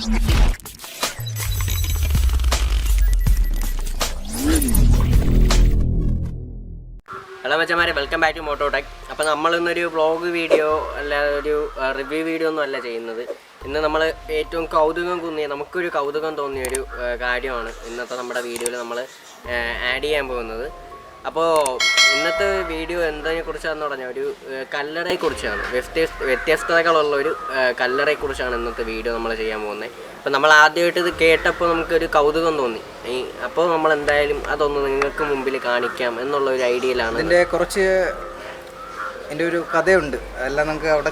Hello മച്ചന്മാരെ, welcome back to മോട്ടോടെക്. അപ്പോൾ നമ്മളിന്നൊരു vlog video അല്ല, ഒരു റിവ്യൂ വീഡിയോ ഒന്നും അല്ല ചെയ്യുന്നത്. ഇന്ന് നമ്മൾ ഏറ്റവും നമുക്കൊരു കൗതുകം തോന്നിയൊരു കാര്യമാണ് ഇന്നത്തെ നമ്മുടെ വീഡിയോയിൽ നമ്മൾ ആഡ് ചെയ്യാൻ പോകുന്നത്. അപ്പോൾ ഇന്നത്തെ വീഡിയോ എന്തിനെക്കുറിച്ചാണെന്ന് പറഞ്ഞാൽ ഒരു കല്ലറയെക്കുറിച്ചാണ്. വ്യത്യസ്തതകളുള്ള ഒരു കല്ലറയെക്കുറിച്ചാണ് ഇന്നത്തെ വീഡിയോ നമ്മൾ ചെയ്യാൻ പോകുന്നത്. അപ്പോൾ നമ്മൾ ആദ്യമായിട്ട് ഇത് കേട്ടപ്പോൾ നമുക്കൊരു കൗതുകം തോന്നി. അപ്പോൾ നമ്മൾ എന്തായാലും അതൊന്ന് നിങ്ങൾക്ക് മുമ്പിൽ കാണിക്കാം എന്നുള്ള ഒരു ഐഡിയയിലാണ്. ഇതിൻ്റെ കുറച്ച് എൻ്റെ ഒരു കഥയുണ്ട്, അതെല്ലാം നമുക്ക് അവിടെ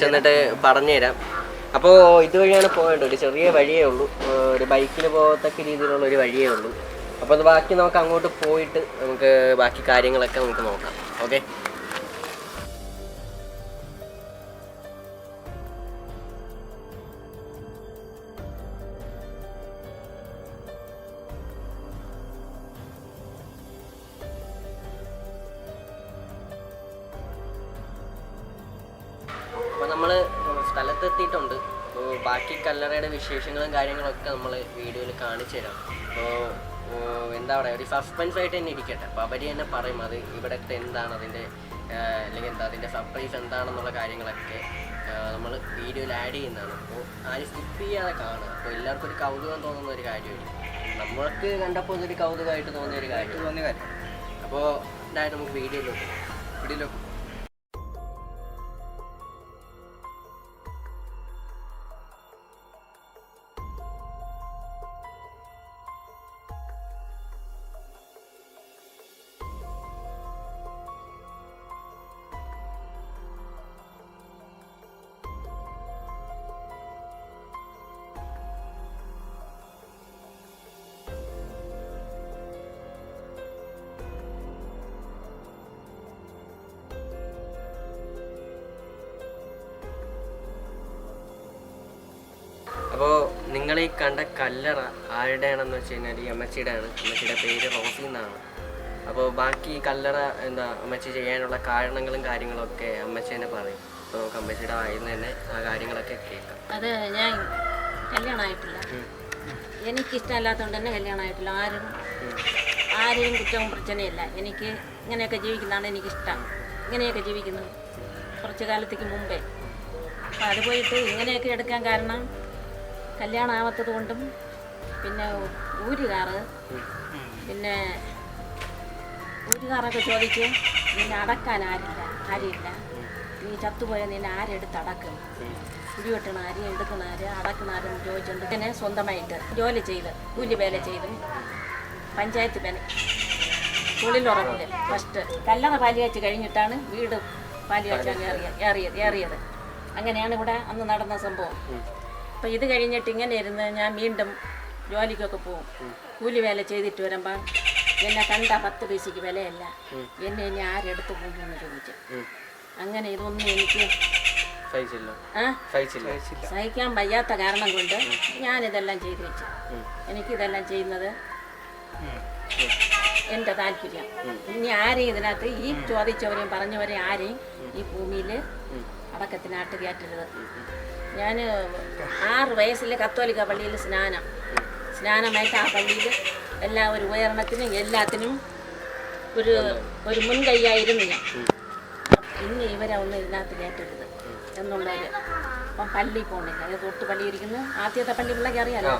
ചെന്നിട്ട് പറഞ്ഞുതരാം. അപ്പോൾ ഇതുവഴിയാണ് പോകേണ്ടത്. ഒരു ചെറിയ വഴിയേ ഉള്ളൂ, ഒരു ബൈക്കിൽ പോകത്തക്ക രീതിയിലുള്ള ഒരു വഴിയേ ഉള്ളൂ. അപ്പോൾ അത് ബാക്കി നമുക്ക് അങ്ങോട്ട് പോയിട്ട് നമുക്ക് ബാക്കി കാര്യങ്ങളൊക്കെ നമുക്ക് നോക്കാം. ഓക്കെ, അപ്പോൾ നമ്മൾ സ്ഥലത്തെത്തിയിട്ടുണ്ട്. അപ്പോൾ ബാക്കി കല്ലറയുടെ വിശേഷങ്ങളും കാര്യങ്ങളൊക്കെ നമ്മൾ വീഡിയോയിൽ കാണിച്ചു തരാം. അപ്പോൾ എന്താ പറയുക, ഒരു സസ്പെൻസ് ആയിട്ട് തന്നെ ഇരിക്കട്ടെ. അപ്പോൾ അവർ തന്നെ പറയും അത് ഇവിടുത്തെ എന്താണ് അതിൻ്റെ അല്ലെങ്കിൽ എന്താ അതിൻ്റെ സർപ്രൈസ് എന്താണെന്നുള്ള കാര്യങ്ങളൊക്കെ നമ്മൾ വീഡിയോയിൽ ആഡ് ചെയ്യുന്നതാണ്. അപ്പോൾ ആരും സ്കിപ്പ് ചെയ്യാതെ കാണുക. അപ്പോൾ എല്ലാവർക്കും ഒരു കൗതുകം തോന്നുന്ന ഒരു കാര്യമായിരിക്കും. നമ്മൾക്ക് കണ്ടപ്പോൾ ഇതൊരു കൗതുകമായിട്ട് തോന്നിയ ഒരു കാര്യം. അപ്പോൾ ഇതായിട്ട് നമുക്ക് വീഡിയോയിലോട്ട് അപ്പോൾ നിങ്ങൾ ഈ കണ്ട കല്ലറ ആരുടെയാണെന്ന് വെച്ച് കഴിഞ്ഞാൽ ഈ അമ്മച്ചിയുടെയാണ്. അമ്മച്ചിയുടെ പേര് റോസി എന്നാണ്. അപ്പോൾ ബാക്കി കല്ലറ എന്താ അമ്മച്ചി ചെയ്യാനുള്ള കാരണങ്ങളും കാര്യങ്ങളൊക്കെ അമ്മച്ചി തന്നെ പറയും. അപ്പോൾ നമുക്ക് അമ്മച്ചിയുടെ വായിന്ന് തന്നെ ആ കാര്യങ്ങളൊക്കെ കേൾക്കാം. അത് ഞാൻ കല്യാണമായിട്ടില്ല, എനിക്കിഷ്ടമല്ലാത്തതുകൊണ്ട് തന്നെ കല്യാണമായിട്ടില്ല. ആരെയും കുറ്റവും പ്രശ്നമില്ല. എനിക്ക് ഇങ്ങനെയൊക്കെ ജീവിക്കുന്നതാണ് എനിക്കിഷ്ടം. ഇങ്ങനെയൊക്കെ ജീവിക്കുന്നത് കുറച്ച് കാലത്തേക്ക് മുമ്പേ. അപ്പോൾ അത് പോയിട്ട് ഇങ്ങനെയൊക്കെ എടുക്കാൻ കാരണം കല്യാണം ആവാത്തത് കൊണ്ടും പിന്നെ ഊരുകാറൊക്കെ ചോദിച്ച് നിന്നെ അടക്കാൻ ആരില്ല, നീ ചത്തുപോയാൽ നിന്നെ ആരെടുത്തടക്കും, കുടിവെട്ടണ ആര്, എടുക്കണ ആര്, അടക്കണ ആരെന്ന് ചോദിച്ചുകൊണ്ട് ഇങ്ങനെ സ്വന്തമായിട്ട് ജോലി ചെയ്ത് കൂലി വേല ചെയ്ത് പഞ്ചായത്ത് തൊഴിലുറപ്പിൽ ഫസ്റ്റ് കല്ലറ പാലിയാച്ച് കഴിഞ്ഞിട്ടാണ് വീട് പാലിയാച്ച് ഏറിയത്. അങ്ങനെയാണ് ഇവിടെ അന്ന് നടന്ന സംഭവം. അപ്പോൾ ഇത് കഴിഞ്ഞിട്ട് ഇങ്ങനെ ഇരുന്ന് ഞാൻ വീണ്ടും ജോലിക്കൊക്കെ പോകും. കൂലി വേല ചെയ്തിട്ട് വരുമ്പോൾ എന്നെ കണ്ട 10 പൈസയ്ക്ക് വിലയല്ല, എന്നെ ഇനി ആരെടുത്ത് പോകുമെന്ന് ചോദിച്ചു. അങ്ങനെ ഇതൊന്നും എനിക്ക് സഹിക്കാൻ വയ്യാത്ത കാരണം കൊണ്ട് ഞാനിതെല്ലാം ചെയ്തു വെച്ചു. എനിക്കിതെല്ലാം ചെയ്യുന്നത് എൻ്റെ താല്പര്യം. ഇനി ആരെയും ഇതിനകത്ത് ഈ ചോദിച്ചവരെയും പറഞ്ഞവരെയും ആരെയും ഈ ഭൂമിയിൽ അടക്കത്തിനാട്ട് കയറ്റരുത്. ഞാൻ 6 വയസ്സിൽ കത്തോലിക്ക പള്ളിയിൽ സ്നാനമായിട്ട് ആ പള്ളിയിൽ എല്ലാ ഒരു ഉപകരണത്തിനും എല്ലാത്തിനും ഒരു മുൻകൈയായിരുന്നു ഞാൻ. ഇനി ഇവരെ ഒന്നും ഇതിനകത്ത് കയറ്റരുത് എന്നുള്ളൊരു. അപ്പം പള്ളി പോകണില്ല, അത് തൊട്ട് പള്ളി ഇരിക്കുന്നു. ആദ്യത്തെ പള്ളി പിള്ളേക്ക് അറിയാലോ,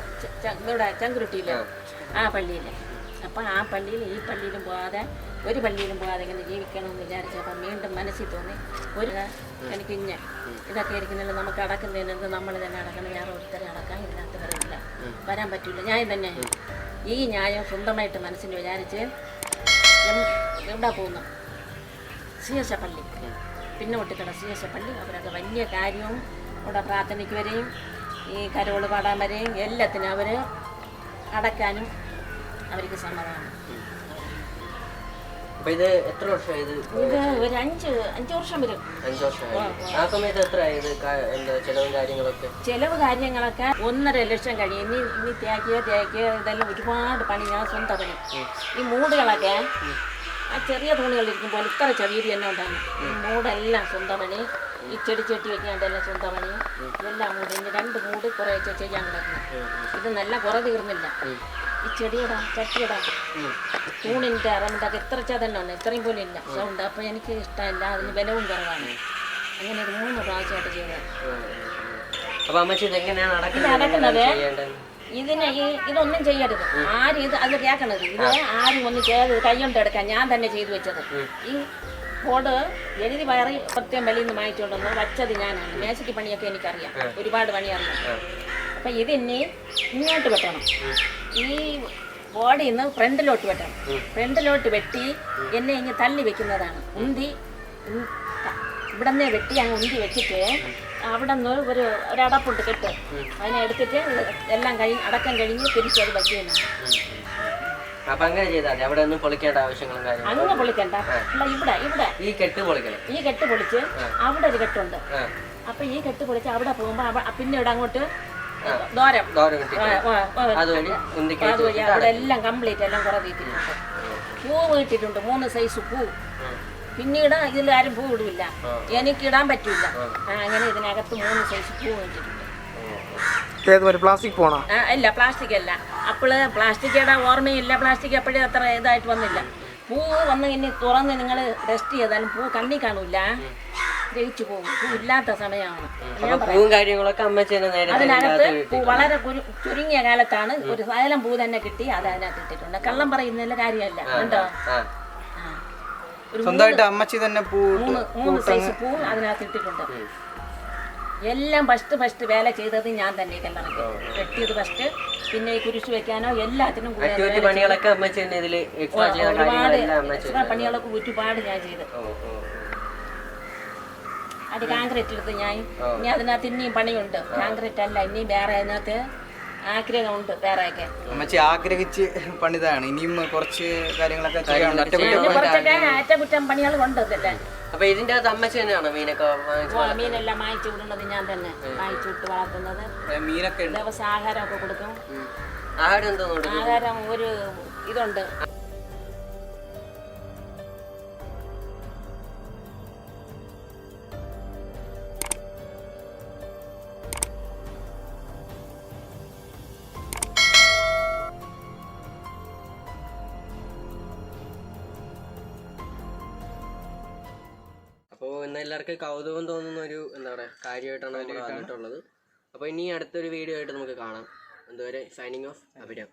ഇവിടെ ചങ്കുരുട്ടിയിൽ ആ പള്ളിയിൽ. അപ്പം ആ പള്ളിയിൽ ഈ പള്ളിയിലും പോകാതെ ഒരു പള്ളിയിലും പോകാതെ ഇങ്ങനെ ജീവിക്കണമെന്ന് വിചാരിച്ചപ്പം വീണ്ടും മനസ്സിൽ തോന്നി എനിക്ക് ഇതൊക്കെ ഇരിക്കുന്നില്ല, നമുക്ക് അടക്കുന്നതിന് നമ്മൾ തന്നെ അടക്കണം, ഞാൻ ഓരോരുത്തരെ അടക്കാൻ ഇതിനകത്ത് വരാൻ പറ്റില്ല. ഞാൻ തന്നെ ഈ ന്യായം സ്വന്തമായിട്ട് മനസ്സിൽ വിചാരിച്ച് എവിടെ പോകുന്നു, CSA പള്ളി, പിന്നെ ഒട്ടിക്കട CSA പള്ളി. അവരൊക്കെ വലിയ കാര്യവും അവിടെ പ്രാർത്ഥനയ്ക്ക് വരെയും ഈ കരോള് പാടാൻ വരെയും എല്ലാത്തിനും അവർ അടക്കാനും അവർക്ക് സമ്മതമാണ്. ഇത് എത്ര വർഷമായി? ഇത് ഒരു 5 വർഷം വരും. 5 വർഷം. ആ സമയത്ത് എത്ര ചെലവ് കാര്യങ്ങളൊക്കെ 1.5 ലക്ഷം കഴിയും. ഇനി തേക്കിയ ഇതെല്ലാം ഒരുപാട് പണി, ഞാൻ സ്വന്തം പണി. ഈ മൂടുകളൊക്കെ ആ ചെറിയ തുണികളിരിക്കുമ്പോൾ ഇത്ര ചെറിയ തന്നെ ഉണ്ടാകും. ഈ മൂടെല്ലാം സ്വന്തം പണി. ഈ ചെടി വെക്കാണ്ടെല്ലാം സ്വന്തം പണി എല്ലാം മൂട് ഇനി 2 മൂട് കുറേ ചെയ്യാൻ കിടക്കുന്നു. ഇത് നല്ല കുറേ തീർന്നില്ല. ഈ ചെടിയുടെ ചട്ടിയുടെ തൂണിൻ്റെ അറമിൻ്റെ എത്ര തന്നെ ഉണ്ട്, ഇത്രയും പോലും ഇല്ല സൗണ്ട്. അപ്പം എനിക്ക് ഇഷ്ടമില്ല, അതിന് ബലവും കുറവാണ്. അങ്ങനെ ഒരു 3 പ്രാവശ്യമായിട്ട് ചെയ്തത്. അപ്പൊ അമ്മച്ചി ഇതെങ്ങനെയാണ് നടക്കുന്നത്? ഇതൊന്നും ചെയ്യരുത്. ആരും അത് കേൾക്കണത്. ഇത് ആരും ഒന്നും ചെയ്ത് കൈകൊണ്ട് എടുക്കാൻ ഞാൻ തന്നെ ചെയ്തു വെച്ചത്. ഈ ബോർഡ് എഴുതി വയറി പ്രത്യേകം വെളിയിൽ നിന്ന് വാങ്ങിച്ചുകൊണ്ടൊന്ന് വച്ചത് ഞാനാണ്. മേശയ്ക്ക് പണിയൊക്കെ എനിക്കറിയാം, ഒരുപാട് പണി അറിയാം. അപ്പം ഇതിനെ ഇങ്ങോട്ട് വെട്ടണം. ഈ ബോഡിൽ നിന്ന് ഫ്രണ്ടിലോട്ട് വെട്ടണം. ഫ്രണ്ടിലോട്ട് വെട്ടി എന്നെ ഇങ്ങനെ തള്ളി വെക്കുന്നതാണ്. ഇവിടെ നിന്ന് വെട്ടി അങ്ങ് ഉന്തി വെച്ചിട്ട് അവിടെ നിന്ന് ഒരു അടപ്പുണ്ട് കെട്ട്, അതിനെ എടുത്തിട്ട് എല്ലാം അടക്കം കഴിഞ്ഞ് തിരിച്ചത് വയ്ക്കണം. അപ്പൊ അങ്ങനെ ചെയ്താൽ മതി. അവിടെ ഒന്നും പൊളിക്കേണ്ട ആവശ്യങ്ങളും കാര്യങ്ങളും അങ്ങനെ പൊളിക്കണ്ട. ഇവിടെ ഈ കെട്ട് പൊളിക്കണം. ഈ കെട്ട് പൊളിച്ച് അവിടെ ഒരു കെട്ടുണ്ട്. അപ്പൊ ഈ കെട്ട് പൊളിച്ച് അവിടെ പോകുമ്പോ പിന്നെ ഇവിടെ അങ്ങോട്ട് ദൂരം അതുവഴി അവിടെ എല്ലാം കംപ്ലീറ്റ് എല്ലാം കുറെ തീറ്റിട്ടുണ്ട്. പൂവ് ഇട്ടിട്ടുണ്ട്, 3 സൈസ് പൂ. പിന്നീട് ഇതിലാരും പൂ ഇടില്ല, എനിക്കിടാൻ പറ്റില്ല. അങ്ങനെ ഇതിനകത്ത് 3 സൈസ് പൂ ഇട്ടിട്ടുണ്ട്. പ്ലാസ്റ്റിക് പോണോ? ഇല്ല, പ്ലാസ്റ്റിക് അല്ല. അപ്പോൾ പ്ലാസ്റ്റിക്കയുടെ ഓർമ്മയില്ല. പ്ലാസ്റ്റിക് അപ്പോഴേ അത്ര ഇതായിട്ട് വന്നില്ല. പൂ വന്ന് ഇനി തുറന്ന് നിങ്ങൾ ടെസ്റ്റ് ചെയ്താലും പൂ കണ്ണി കാണൂല, ഗ്രഹിച്ചു പോകും. പൂ ഇല്ലാത്ത സമയമാണ്. അതിനകത്ത് പൂ വളരെ ചുരുങ്ങിയ കാലത്താണ് ഒരു സകലം പൂ തന്നെ കിട്ടി. അത് അതിനകത്ത് ഇട്ടിട്ടുണ്ട്. കള്ളം പറയുന്നതിന്റെ കാര്യമല്ല. ഉണ്ടോ? സ്വന്തമായിട്ട് അമ്മച്ചി തന്നെ 3 സൈസ് പൂ അതിനകത്ത് ഇട്ടിട്ടുണ്ട്. എല്ലാം ഫസ്റ്റ് വേല ചെയ്തത് ഞാൻ തന്നെ. വെട്ടിയത് ഫസ്റ്റ്, പിന്നെ ഈ കുരിശ് വെക്കാനോ എല്ലാത്തിനും ഒരുപാട് എക്സ്ട്രാ പണികളൊക്കെ ഒരുപാട് ഞാൻ ചെയ്ത്. അത് കാൺക്രീറ്റ് എടുത്ത് ഞാൻ ഇനി അതിനകത്ത് ഇനിയും പണിയുണ്ട്. കാൺക്രീറ്റ് അല്ല, ഇനിയും വേറെ അതിനകത്ത് ആഗ്രഹമുണ്ട് വേറെയൊക്കെ. അമ്മച്ചി ആഗ്രഹിച്ച് പണിതാണ്. ഇനിയും കുറച്ച് കാര്യങ്ങളൊക്കെ കുറച്ചൊക്കെ അറ്റകുറ്റം പണികളുണ്ട്. ഇതല്ലേ അപ്പൊ ഇതിന്റെ അകത്ത് അമ്മച്ചി തന്നെയാണോ മീനൊക്കെ? മീനെല്ലാം വാങ്ങിച്ചു വിടുന്നത് ഞാൻ തന്നെ, വാങ്ങിച്ചു വിട്ട് വളർത്തുന്നത്. മീനൊക്കെ ദിവസം ആഹാരമൊക്കെ കൊടുക്കും. ആഹാരം ഒരു ഇതുണ്ട്. അപ്പോൾ ഇന്ന് എല്ലാവർക്കും കൗതുകം തോന്നുന്ന ഒരു എന്താ പറയുക കാര്യമായിട്ടാണ് നമ്മൾ വന്നിട്ടുള്ളത്. അപ്പോൾ ഇനി അടുത്തൊരു വീഡിയോ ആയിട്ട് നമുക്ക് കാണാം. അതുവരെ സൈനിങ് ഓഫ്. അഭിരാം.